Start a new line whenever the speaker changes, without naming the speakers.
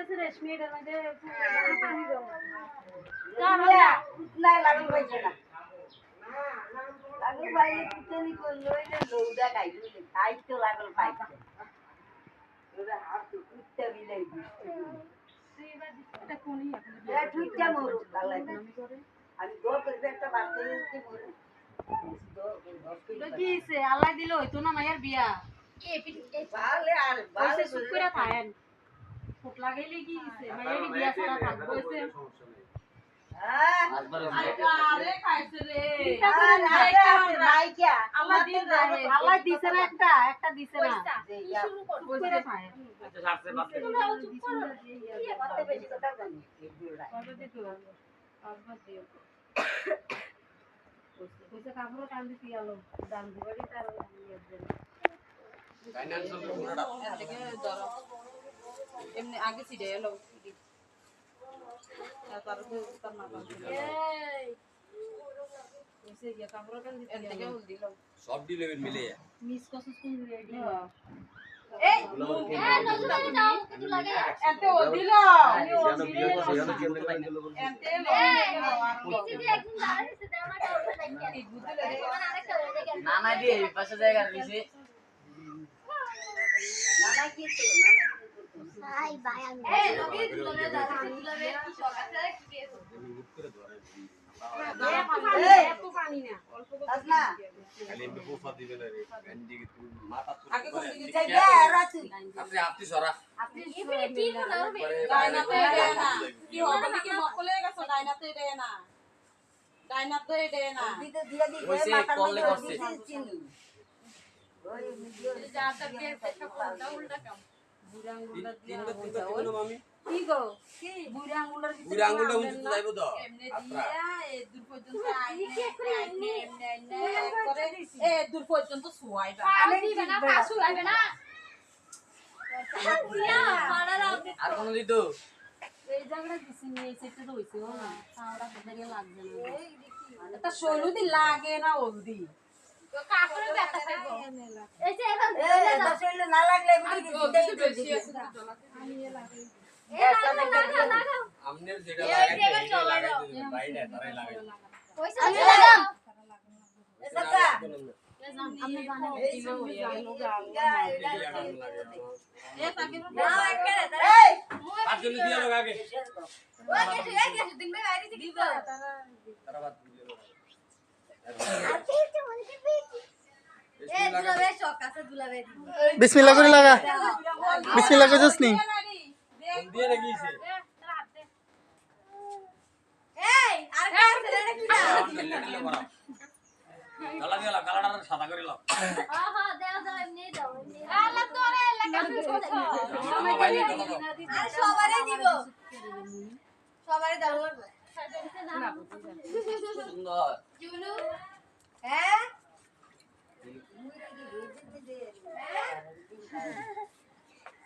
দিতেছে রেশমি এর মধ্যে পানি দাও
না লাগল পাইছে না লাগল ভাই কিতনি কইলো এটা লউডা খাইলো খাই তো লাগল পাইছে ওরা হাত তো কুত্তা বিলাই দিছে
এটা কোনি এখন
এটা ঠুইটা মরু লাগলে আমি দো করে একটা বাড়তে দিতে মরু
তো কি হইছে আল্লাহ দিল হইতো না মায়ের বিয়া
বালে আর
বালে চুপ করে থাকেন ফুট লাগাইলে কি হইছে মায়ের বিয়া ছাড়া থাকবো হইছে
হ্যাঁ
আরে খাইছে রে
আল্লাহ
দিছে না একটা দিছে না শুরু করে থাকেন
আচ্ছা ছাড়ছে বাদ দে
কত বেশি কথা জানি
কত দিতে হবে আসবা দিও কইছে কাপড় টান দিতে আলো দাম দিবারই তার ইয়ে দেন
ফাইনান্সিয়াল পুরোটা
থেকে ধরো এমনি আগে ছিড়ে এলো তারপরে তার না এই কইছে কি কাপড় টান দিতে থেকে উল দিল
সব ডিলেভেল মিলে
মিস কসস কোন রেডি
এই নজরে দাও কিছু লাগে
এতে ও দিল আমি ও দিল এতে
কিছু দিয়ে একদম দাঁড়াইছে দাও না কাউকে দেখি মানে আরেকটা হয়ে গেল
না না দিয়ে পাশে জায়গা দিছে
নানা কি তো
হাই ভাই আমি
এই নবী দুলরে দাঁড়াইছে দুলরে কি শখ আছে কি কেস এত পানি না অল্প
আসনা
খালি এমনি বোফা দিবে না রে গান্ডি কি মাথা
আগে কোন দিকে
যাইবা রাতি
আপনি আপনি সরা
আপনি
এবারে কি করবে
ডাইনাতে দেয় না কি হবে নাকি মকলে গেছে ডাইনাতে দেয় না ডাইনাতে দেয় না
দিতে দিয়া দি
কইছে কললে করছে
চিনি ওই
যাটা দিয়ে সেটা কোনটা উল্টা কাম বুড়া আঙ্গুলটা দিয়ে
তিনটা মামি
কি গো কি বুড়া আঙ্গুলটার ভিতরে
বুড়া আঙ্গুলটা উঁচু যাইবো তো
এমনি দিয়া এ দূর পর্যন্ত আইনে করে এ দূর পর্যন্ত শুয়াইবা
পানি দিবে না পাশু লাগবে না দিয়া পাড়ার আপনি
আর কোন দিত
এই জায়গাটা দিছি নি এই সেটটা তো হইছে না তাওড়া কোথায় লাগবে না এটা শৈলুদি লাগে না ওলদি
তো কাপড়ে ব্যথা পাইবো এই যে এবার
এ দশলে না লাগলে বলি দিতে
আমি এ লাগাই
এ লাগা
আমনের যেটা লাগাইছে এটা লাগাই দিবে বাইরে তারাই লাগাই
পয়সা দিয়ে লাগাম
এসকা
আমি জানি
এই
কি হইয়া গেল এ তাকে
না একটা
এই
আর জন্য দিয়া লোক আগে
ওই গেছে দিন ভাই আইরি দিব
তারা বাদ দিলে
আজকে তো মনে করবি এ দুলাবে শখ আছে দুলাবে দিব
বিসমিল্লাহ করে লাগা বিসমিল্লাহ করে জসনি
দিয়ে রেখেছে
এই আর কার ছেলেটা কি না
কালা দিয়া কালাটা সাদা করে লাও
হ্যাঁ দাও দাও এমনি দাও আল্লাহ তোরে লাগা
মোবাইলে কত দাও
আর সবারই দিব সবারই দাও লাগবে
সুন্দর